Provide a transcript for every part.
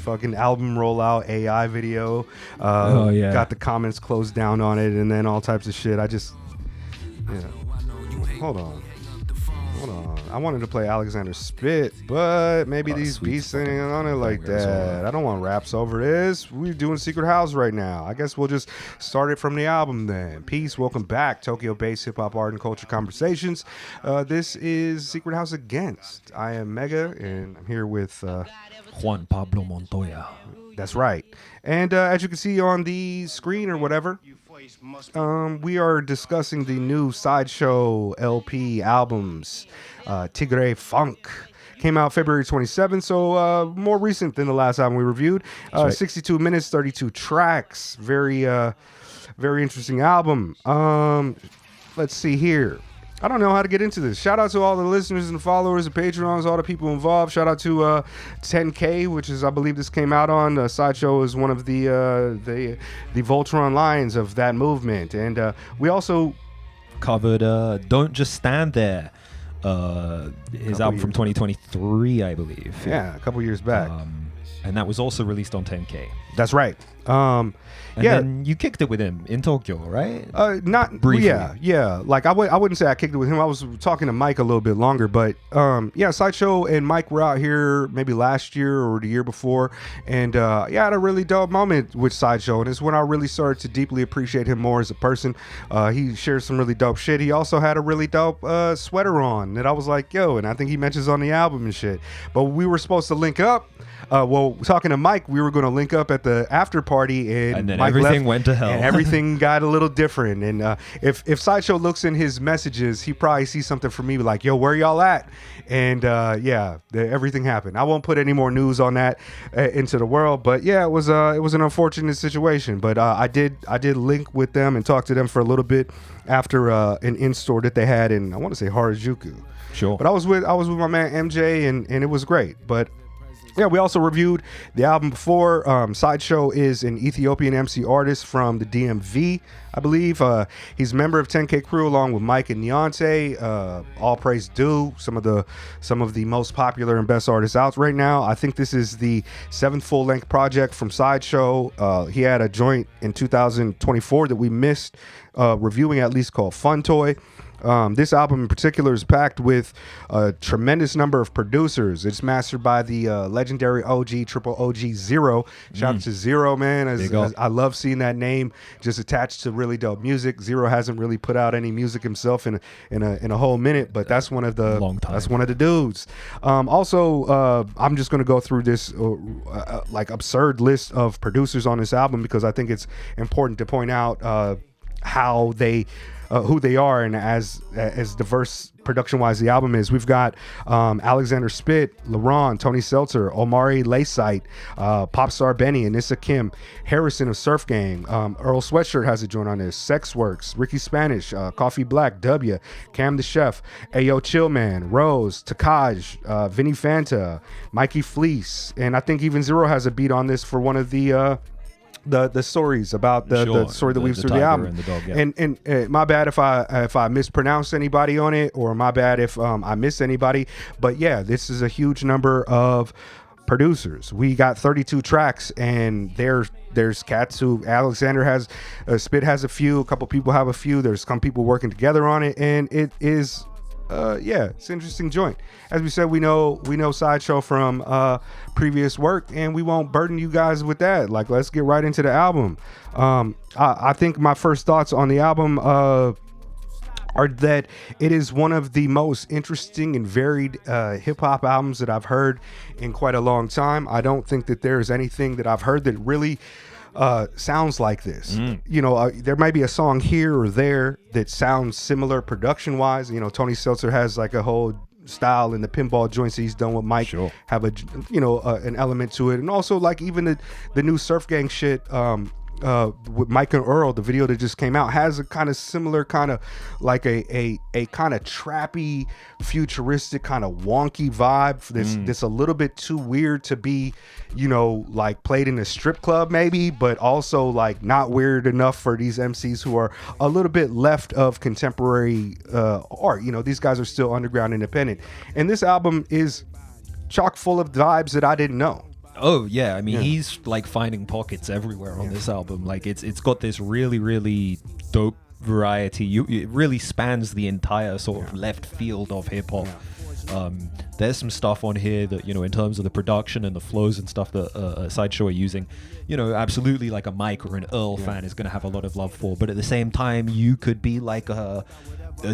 fucking album rollout AI video. Yeah. Got the comments closed down on it, and then all types of shit. Hold on. I wanted to play Alexander Spit, but maybe these beats ain't on it like that. I don't want raps over this. We're doing Secret House right now. I guess we'll just start it from the album then. Peace. Welcome back. Tokyo-based hip-hop art and culture conversations. This is Secret House Against. I am Mega, and I'm here with... Juan Pablo Montoya. That's right. And as you can see on the screen or whatever... we are discussing the new Sideshow LP albums. Tigray Funk came out February 27th, so more recent than the last album we reviewed. Right. 62 minutes, 32 tracks. Very interesting album. Let's see here. I don't know how to get into this. Shout out to all the listeners and followers and Patreons, all the people involved. Shout out to 10K, which is, I believe this came out on. Sideshow is one of the Voltron lines of that movement. And we also covered Don't Just Stand There, his album from 2023, I believe. Yeah, a couple years back. And that was also released on 10K. That's right. And then you kicked it with him in Tokyo, right? Not briefly. Yeah. Like I wouldn't say I kicked it with him. I was talking to Mike a little bit longer, but Sideshow and Mike were out here maybe last year or the year before, and I had a really dope moment with Sideshow, and it's when I really started to deeply appreciate him more as a person. He shared some really dope shit. He also had a really dope sweater on that I was like, yo, and I think he mentions on the album and shit. But we were supposed to link up. Talking to Mike, we were going to link up at the after party, and then Mike everything left, wing went to hell. And everything got a little different. And if Sideshow looks in his messages, he probably sees something from me like, yo, where y'all at? And everything happened. I won't put any more news on that into the world, but yeah, it was an unfortunate situation. But I did link with them and talk to them for a little bit after an in-store that they had in, I want to say, Harajuku. Sure. But I was with my man MJ, and it was great. But yeah, we also reviewed the album before. Sideshow is an Ethiopian MC artist from the DMV, I believe. He's a member of 10K Crew along with Mike and Neonte. All praise due. Some of the most popular and best artists out right now. I think this is the 7th full-length project from Sideshow. He had a joint in 2024 that we missed reviewing, at least, called Fun Toy. This album in particular is packed with a tremendous number of producers. It's mastered by the legendary Triple OG Zero. Shout out to Zero, man. I love seeing that name just attached to really dope music. Zero hasn't really put out any music himself in a whole minute, but that's one of the dudes. Also, I'm just going to go through this absurd list of producers on this album because I think it's important to point out how they who they are, and as diverse production-wise the album is. We've got Alexander Spit, LaRon, Tony Seltzer, Omari Laysite, Popstar Benny, Anissa Kim, Harrison of Surf Gang, Earl Sweatshirt has a joint on this, Sexworks, Ricky Spanish, Coffee Black, W, Cam the Chef, Ayo Chillman, Rose, Takaj, Vinny Fanta, Mikey Fleece, and I think even Zero has a beat on this for one of the stories about the story that weaves through the album. And my bad if I mispronounce anybody on it, or my bad if I miss anybody, but yeah, this is a huge number of producers. We got 32 tracks, and there's cats who Alexander has, Spit has a few, a couple people have a few, there's some people working together on it, and it is it's an interesting joint. As we said, we know Sideshow from previous work, and we won't burden you guys with that. Like, let's get right into the album. I think my first thoughts on the album are that it is one of the most interesting and varied hip-hop albums that I've heard in quite a long time. I don't think that there's anything that I've heard that really sounds like this. There might be a song here or there that sounds similar production wise. Tony Seltzer has like a whole style in the pinball joints he's done with Mike, have an element to it, and also like even the new Surf Gang shit with Mike and Earl, the video that just came out, has a kind of similar kind of like a kind of trappy, futuristic, kind of wonky vibe that's a little bit too weird to be, like played in a strip club maybe, but also like not weird enough for these MCs who are a little bit left of contemporary art. These guys are still underground independent, and this album is chock full of vibes that I didn't know. Oh yeah, I mean he's like finding pockets everywhere on this album. Like it's got this really really dope variety. It really spans the entire sort of left field of hip hop. There's some stuff on here that, you know, in terms of the production and the flows and stuff that Sideshow are using, you know, absolutely like a Mike or an Earl fan is going to have a lot of love for. But at the same time, you could be like a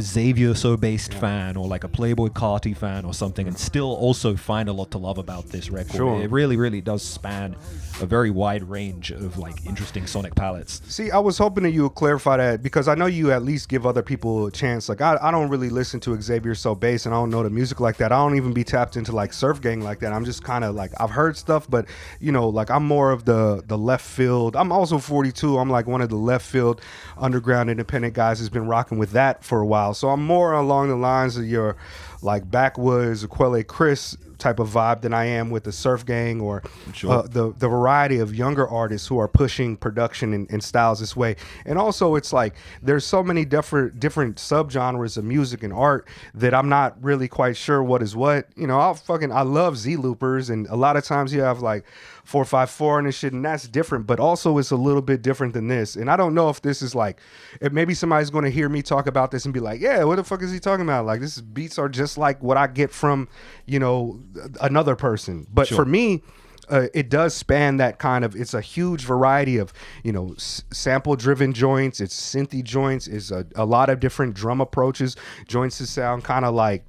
Xavier So-based fan or like a Playboi Carti fan or something and still also find a lot to love about this record. Sure. It really, really does span a very wide range of like interesting sonic palettes. See, I was hoping that you would clarify that because I know you at least give other people a chance. Like I don't really listen to Xavier So Bass and I don't know the music like that. I don't even be tapped into like Surf Gang like that. I'm just kind of like, I've heard stuff, but you know, like I'm more of the left field. I'm also 42. I'm like one of the left field underground independent guys who's been rocking with that for a while. So I'm more along the lines of your like backwoods Aquele Chris type of vibe than I am with the Surf Gang or the variety of younger artists who are pushing production and styles this way. And also it's like there's so many different subgenres of music and art that I'm not really quite sure what is what. You know, I love Z loopers, and a lot of times you have like 454 and this shit, and that's different, but also it's a little bit different than this. And I don't know if this is like, if maybe somebody's going to hear me talk about this and be like, yeah, what the fuck is he talking about? Like, this beats are just like what I get from, you know, another person. But for me, it does span that kind of, it's a huge variety of, you know, sample driven joints, it's synthy joints, it's a lot of different drum approaches, joints that sound kind of like,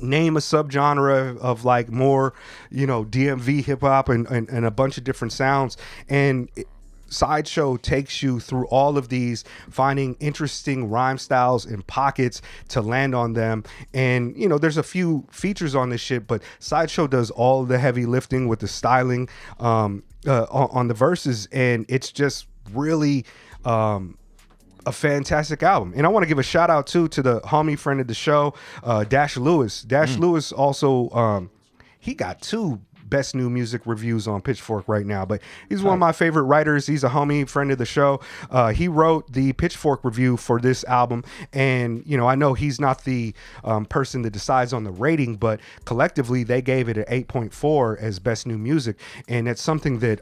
name a subgenre of like more, you know, DMV hip hop and a bunch of different sounds. And Sideshow takes you through all of these, finding interesting rhyme styles and pockets to land on them. And, you know, there's a few features on this shit, but Sideshow does all the heavy lifting with the styling on the verses. And it's just really, a fantastic album. And I want to give a shout out too to the homie friend of the show, Dash Lewis. Dash Lewis also, he got 2 best new music reviews on Pitchfork right now, but he's one of my favorite writers. He's a homie friend of the show. He wrote the Pitchfork review for this album, and you know, I know he's not the person that decides on the rating, but collectively they gave it an 8.4 as best new music, and it's something that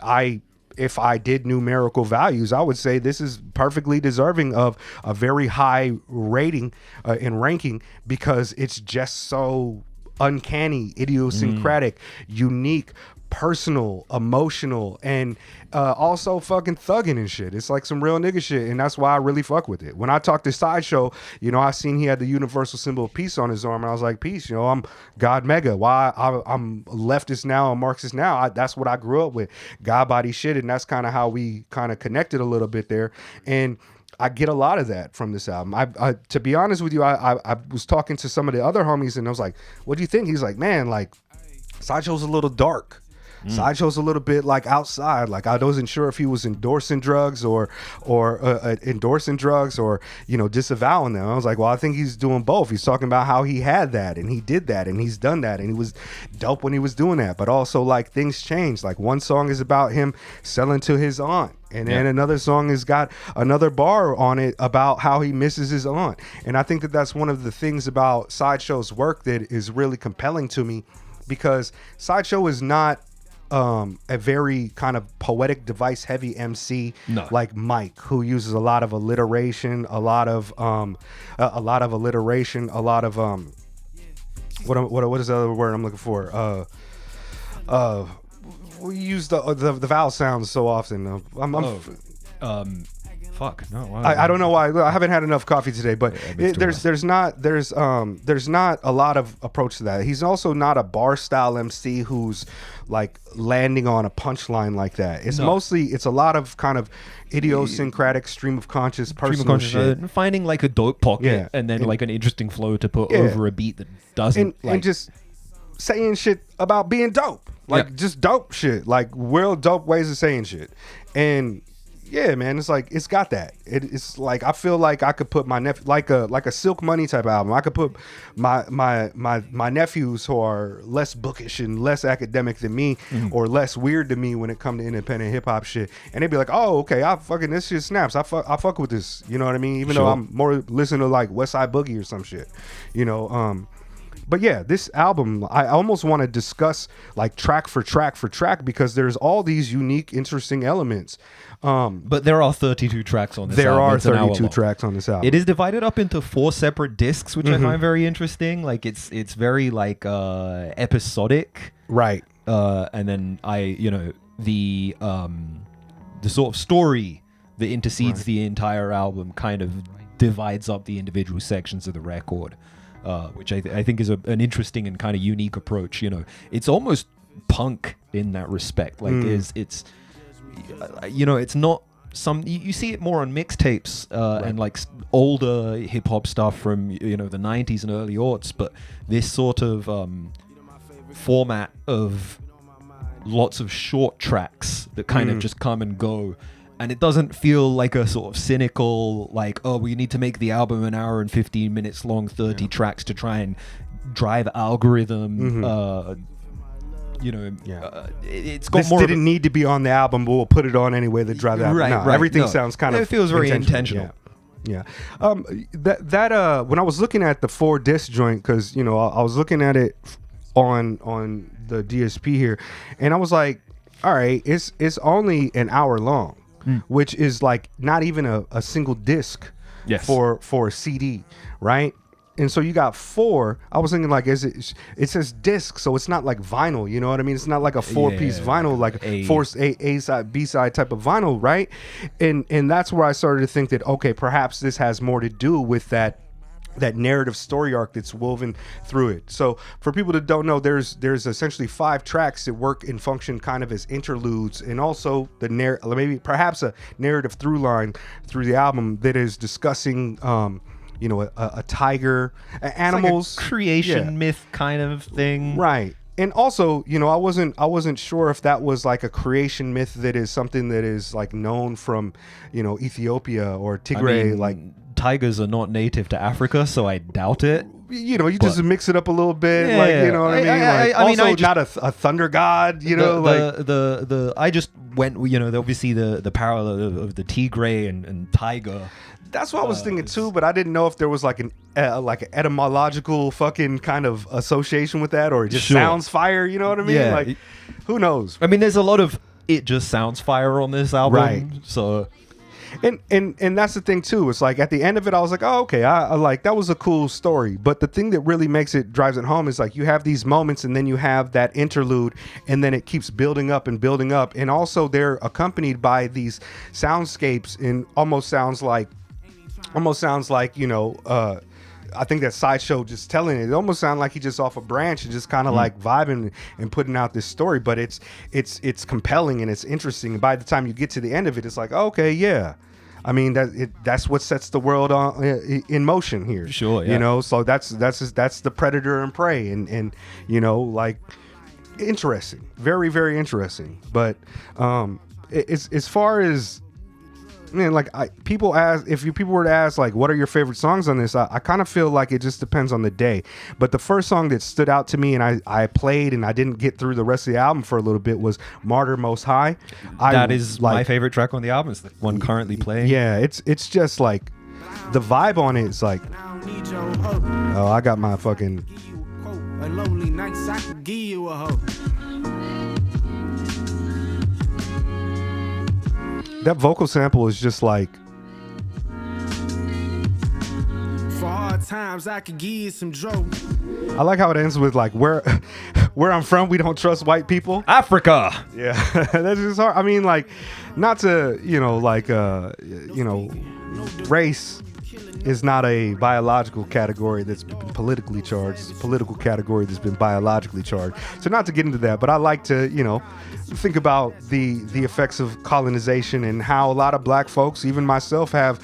if I did numerical values, I would say this is perfectly deserving of a very high rating and ranking, because it's just so uncanny, idiosyncratic, unique, personal, emotional, and also fucking thugging and shit. It's like some real nigga shit, and that's why I really fuck with it. When I talked to Sideshow, you know, I seen he had the universal symbol of peace on his arm, and I was like, peace, you know, I'm God Mega. Why I'm leftist now and Marxist now. That's what I grew up with, God body shit, and that's kind of how we kind of connected a little bit there. And I get a lot of that from this album. I to be honest with you, I was talking to some of the other homies, and I was like, what do you think? He's like, man, like Sideshow's a little dark. Sideshow's a little bit like outside. Like I wasn't sure if he was endorsing drugs or endorsing drugs or, you know, disavowing them. I was like, well, I think he's doing both. He's talking about how he had that and he did that and he's done that and he was dope when he was doing that. But also like things changed. Like one song is about him selling to his aunt. And then another song has got another bar on it about how he misses his aunt. And I think that that's one of the things about Sideshow's work that is really compelling to me, because Sideshow is not a very kind of poetic device heavy MC like Mike, who uses a lot of alliteration, a lot of what is the other word I'm looking for? We use the vowel sounds so often. Fuck no. I don't know why. I haven't had enough coffee today, but there's not a lot of approach to that. He's also not a bar style MC who's like landing on a punchline like that. It's mostly a lot of kind of idiosyncratic stream of conscious personal shit. Finding like a dope pocket and then like an interesting flow to put over a beat that doesn't and just saying shit about being dope. Like just dope shit. Like real dope ways of saying shit. And yeah, man, it's like it's got that. It's like I feel like I could put my nephew like a Silk Money type album. I could put my nephews who are less bookish and less academic than me or less weird to me when it comes to independent hip hop shit, and they'd be like, oh, okay, this shit snaps. I fuck with this. You know what I mean? Even though I'm more listening to like West Side Boogie or some shit. You know, But yeah, this album, I almost want to discuss like track for track because there's all these unique, interesting elements. But there are 32 tracks on this album. There are It's an hour 32 long. tracks on this album. It is divided up into 4 separate discs, which I find very interesting. Like it's very like episodic, right? And then the sort of story that intercedes the entire album kind of divides up the individual sections of the record, which I think is an interesting and kind of unique approach. You know, it's almost punk in that respect. Like it's it's not some you see it more on mixtapes and like older hip hop stuff from the 90s and early aughts, but this sort of format of lots of short tracks that kind of just come and go, and it doesn't feel like a sort of cynical like, oh, we need to make the album an hour and 15 minutes long, 30 tracks to try and drive algorithm. It's got this more. Didn't need to be on the album, but we'll put it on anyway to drive that. Right, no, right. Everything sounds kind of. It feels very intentional. Yeah. That when I was looking at the 4 disc joint, because I was looking at it on the DSP here, and I was like, all right, it's only an hour long, which is like not even a single disc for a CD, right? And so you got 4. I was thinking like, it says disc, so it's not like vinyl, you know what I mean? It's not like a 4-piece vinyl, like A side, B side type of vinyl, right? And that's where I started to think that, okay, perhaps this has more to do with that narrative story arc that's woven through it. So for people that don't know, there's essentially 5 tracks that work and function kind of as interludes, and also maybe perhaps a narrative through line through the album that is discussing a tiger, animals, like a creation myth kind of thing, right? And also, I wasn't sure if that was like a creation myth that is something that is like known from Ethiopia or Tigray. Like tigers are not native to Africa, so I doubt it. You just mix it up a little bit, you know what I mean? Also, not a thunder god, I just went, obviously the parallel of the tigray and tiger. That's what I was thinking too, but I didn't know if there was like an etymological fucking kind of association with that, or it just sounds fire. You know what I mean? Yeah. Like, who knows? I mean, there's a lot of it just sounds fire on this album, right? So, and that's the thing too. It's like at the end of it, I was like, oh, okay, I like that was a cool story. But the thing that really drives it home is like you have these moments, and then you have that interlude, and then it keeps building up, and also they're accompanied by these soundscapes, and almost sounds like I think that Sideshow just telling it almost sounds like he just off a branch and just kind of like vibing and putting out this story, but it's compelling and it's interesting, and by the time you get to the end of it, it's like, okay, yeah, I mean that's what sets the world in motion here. Sure, yeah. So that's the predator and prey, and like interesting, very, very interesting. But as far as, man, like people were to ask like, what are your favorite songs on this? I kind of feel like it just depends on the day. But the first song that stood out to me, and I played, and I didn't get through the rest of the album for a little bit, was "Martyr Most High." That is my favorite track on the album. It's the one currently playing. Yeah, it's just like the vibe on it is like, oh, I got my fucking. A lonely nights I could give you a hoe. That vocal sample is just like. For hard times, I could give you some joke. I like how it ends with like, where I'm from, we don't trust white people. Africa. Yeah, that's just hard. I mean, like, not to race is not a biological category that's been politically charged. It's a political category that's been biologically charged. So not to get into that, but I like to, think about the effects of colonization and how a lot of black folks, even myself, have,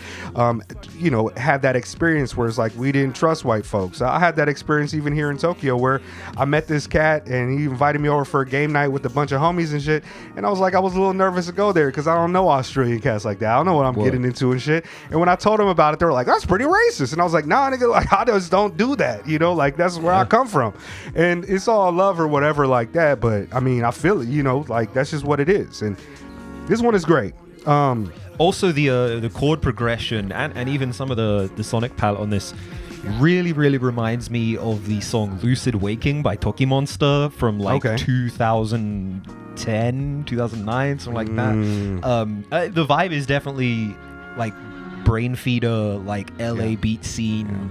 had that experience where it's like we didn't trust white folks. I had that experience even here in Tokyo where I met this cat and he invited me over for a game night with a bunch of homies and shit. And I was a little nervous to go there because I don't know Australian cats like that. I don't know what I'm getting into and shit. And when I told them about it, they were like, that's pretty racist. And I was like, nah, nigga, like, I just don't do that. Like that's where I come from. And it's all love or whatever like that. But I mean, I feel it, like that's just what it is. And this one is great. Also the chord progression and even some of the sonic palette on this really, really reminds me of the song Lucid Waking by Toki Monster from like 2010, 2009, something like that. The vibe is definitely like brain feeder, like LA beat scene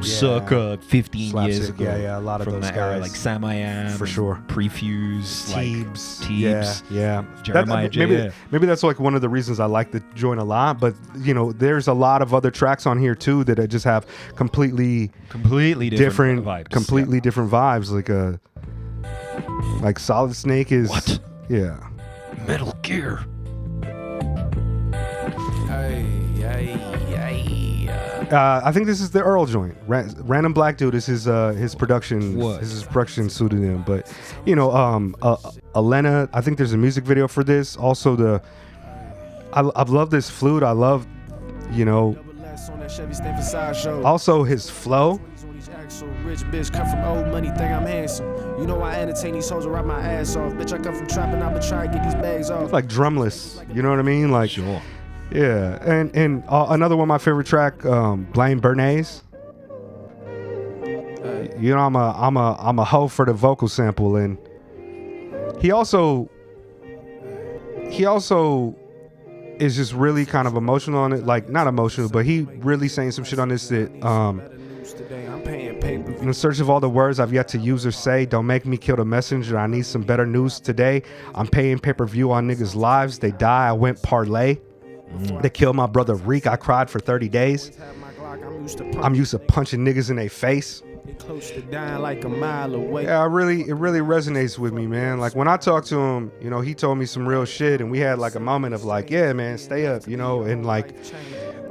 circa 15 Slapstick, years ago. Yeah, a lot of from those that guys. era, like Sam I Am, for sure. Prefuse, Teebs, yeah. Jeremiah J. Maybe that's like one of the reasons I like the joint a lot. But you know, there's a lot of other tracks on here too that I just have completely different vibes. Completely different vibes. Like Solid Snake is what? Yeah. Metal Gear. I think this is the Earl joint. Random Black Dude is his production. What? This is his production pseudonym. But you know, Elena. I think there's a music video for this. Also, I love this flute. I love, you know, also his flow. Rich bitch come from old money, think I'm handsome. You know I entertain these hoes, rap my ass off. Bitch, I come from trapping, I'ma try to get these bags off. It's like drumless. You know what I mean? Like sure. Yeah, and another one of my favorite track, Blame Bernays. You know, I'm a hoe for the vocal sample, and he also is just really kind of emotional on it. Like not emotional, but he really saying some shit on this that in the search of all the words I've yet to use or say, don't make me kill the messenger. I need some better news today. I'm paying pay-per-view on niggas' lives. They die. I went parlay. They killed my brother Reek. I cried for 30 days. I'm used to punching niggas in their face. Yeah, it really resonates with me, man. Like when I talked to him, you know, he told me some real shit, and we had like a moment of like, yeah, man, stay up, you know, and like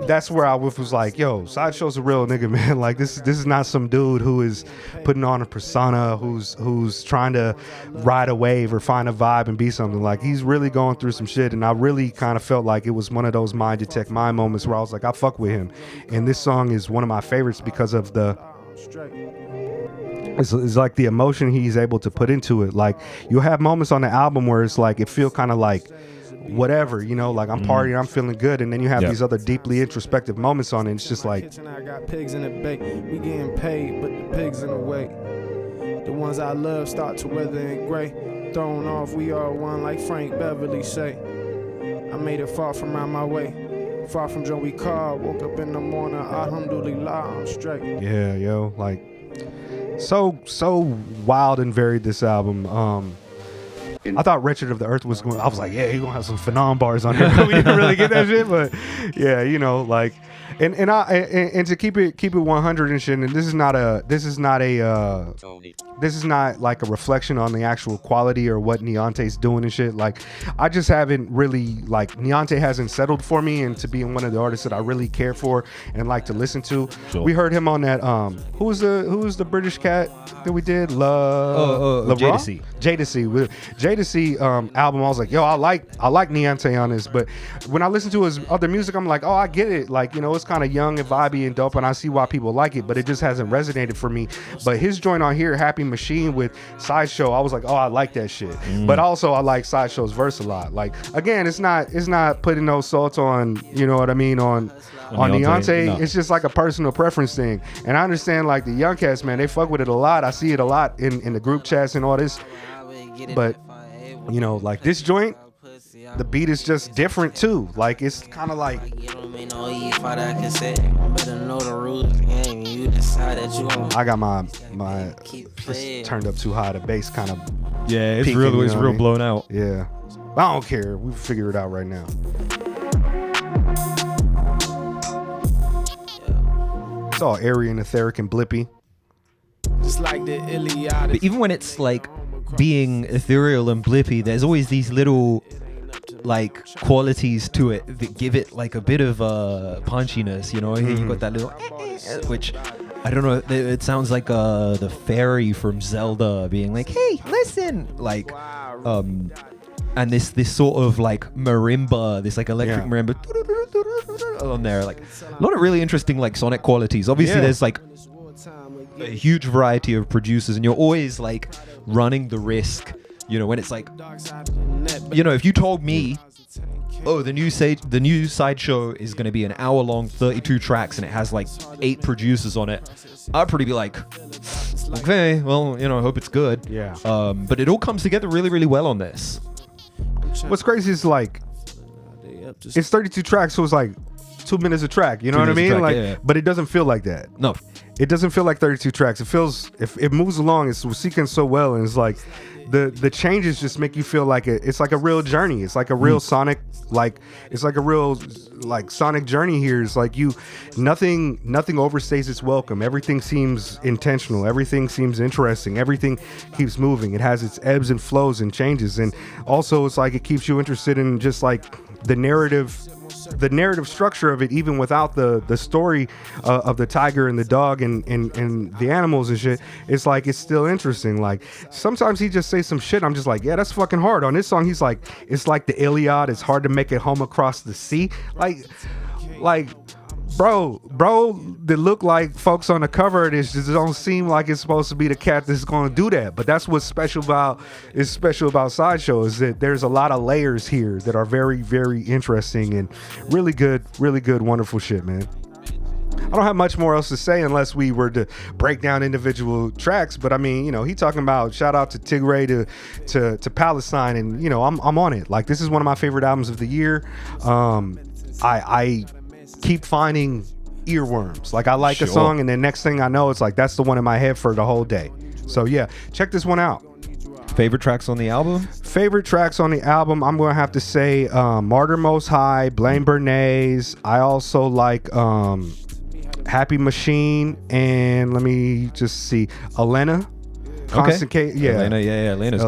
that's where I was like, yo, Sideshow's a real nigga, man. Like this is not some dude who is putting on a persona, who's trying to ride a wave or find a vibe and be something. Like he's really going through some shit, and I really kind of felt like it was one of those mind detect mind moments where I was like, I fuck with him. And this song is one of my favorites because of it's like the emotion he's able to put into it. Like you'll have moments on the album where it's like it feel kind of like whatever, you know, like I'm partying, I'm feeling good, and then you have these other deeply introspective moments on it. It's just like I got pigs in the bake. We getting paid, but the pigs in the way. The ones I love start to weather and gray. Thrown off, we are one, like Frank Beverly say. I made it far from out my way. Far from Joey Carr. Woke up in the morning, alhamdulillah, I'm straight. Yeah, yo, like so wild and varied this album. I thought Wretched of the Earth was going. I was like, yeah, he's gonna have some phenom bars on here. We didn't really get that shit, but yeah, you know, like, and to keep it 100 and shit. And this is not like a reflection on the actual quality or what Neonte's doing and shit. Like, I just haven't really like Neonte hasn't settled for me into being one of the artists that I really care for and like to listen to. Sure. We heard him on that. Who was the British cat that we did? Jadesy. Jadesy album. I was like, yo, I like Neonte on this, but when I listen to his other music, I'm like, oh, I get it. Like, you know, it's kind of young and vibey and dope, and I see why people like it, but it just hasn't resonated for me. But his joint on here, Happy Machine with Sideshow, I was like, oh, I like that shit. But also I like Sideshow's verse a lot. Like, again, it's not putting no salt on, you know what I mean, on Neonte. No. It's just like a personal preference thing. And I understand like the young cats, man, they fuck with it a lot. I see it a lot in the group chats and all this. But you know, like this joint, the beat is just different too. Like it's kind of like I got my it's turned up too high. The bass kind of it's peaking, real blown out. Yeah, I don't care. We'll figure it out right now. It's all airy and etheric and blippy. Just like the Iliad. But even when it's like being ethereal and blippy, there's always these little like qualities to it that give it like a bit of punchiness, you know. You got that little which I don't know, it sounds like the fairy from Zelda being like, hey, listen, like and this sort of like marimba, this like electric marimba on there, like a lot of really interesting like sonic qualities. Obviously there's like a huge variety of producers, and you're always like running the risk, you know, when it's like, you know, if you told me oh, the new Sideshow is going to be an hour long, 32 tracks, and it has like 8 producers on it, I'd probably be like, okay, well, you know, I hope it's good. Yeah. But it all comes together really, really well on this. What's crazy is like, it's 32 tracks, so it's like 2 minutes a track. You know what I mean? Like, yeah. but it doesn't feel like that. No. It doesn't feel like 32 tracks. It feels, if it moves along, it's sequenced so well, and it's like the changes just make you feel like it's like a real journey. It's like a real sonic, like it's like a real like sonic journey here. It's like nothing overstays its welcome. Everything seems intentional. Everything seems interesting. Everything keeps moving. It has its ebbs and flows and changes, and also it's like it keeps you interested in just like the narrative structure of it, even without the story of the tiger and the dog and the animals and shit. It's like it's still interesting. Like sometimes he just says some shit, I'm just like, yeah, that's fucking hard. On this song, he's like, it's like the Iliad, it's hard to make it home across the sea. Like bro, that look like folks on the cover of this just don't seem like it's supposed to be the cat that's going to do that. But that's what's special about Sideshow, is that there's a lot of layers here that are very, very interesting and really good, wonderful shit, man. I don't have much more else to say unless we were to break down individual tracks, but I mean, you know, he talking about shout out to Tigray to Palestine, and you know, I'm on it. Like, this is one of my favorite albums of the year. I keep finding earworms. Like, I like a song, and then next thing I know, it's like that's the one in my head for the whole day. So yeah, check this one out. Favorite tracks on the album? Favorite tracks on the album, I'm gonna have to say Martyr Most High, Blame Bernays. I also like Happy Machine, and let me just see, Elena. Constant okay. yeah. Elena's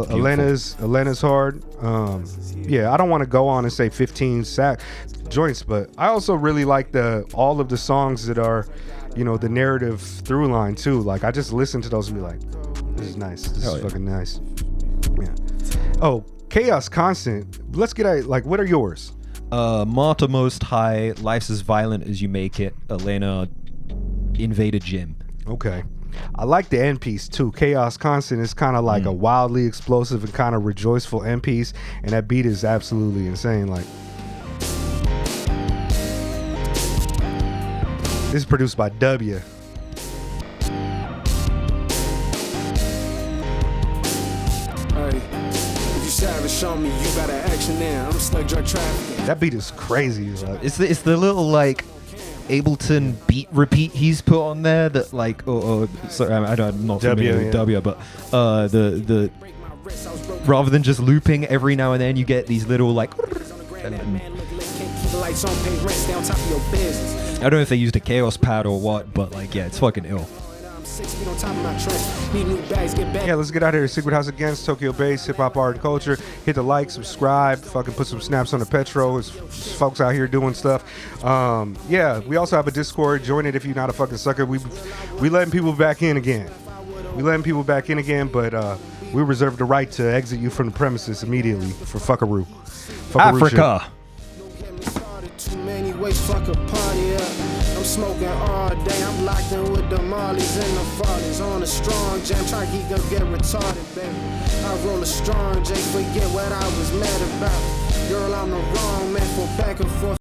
hard. Yeah, I don't want to go on and say 15 sack joints, but I also really like all of the songs that are, you know, the narrative through line too. Like, I just listen to those and be like, this is nice. This is fucking nice. Yeah. Oh, Chaos Constant. Let's get at, like, what are yours? Martyr Most High, Life's as Violent as You Make It, Elena, Invader Jim. Okay. I like the end piece too. Chaos Constant is kind of like a wildly explosive and kind of rejoiceful end piece, and that beat is absolutely insane. Like, this is produced by W. Show me you got an action there. I'm stuck drug trafficking. That beat is crazy. Like, it's the little like Ableton beat repeat he's put on there that like sorry, I'm not familiar with W, but the rather than just looping every now and then, you get these little like. I don't know if they used a Chaos pad or what, but like, yeah, it's fucking ill. Yeah, let's get out of here. Secret House Against, Tokyo Bass, hip hop, art, and culture. Hit the like, subscribe, fucking put some snaps on the Petro. It's folks out here doing stuff. Yeah, we also have a Discord. Join it if you're not a fucking sucker. We letting people back in again. But we reserve the right to exit you from the premises immediately for fuckaroo. Africa. I'm smoking all day, I'm locked in with the Marleys and the Farleys. On a strong jam, try to keep gonna get retarded, baby. I roll a strong J, forget what I was mad about. Girl, I'm the wrong man for back and forth.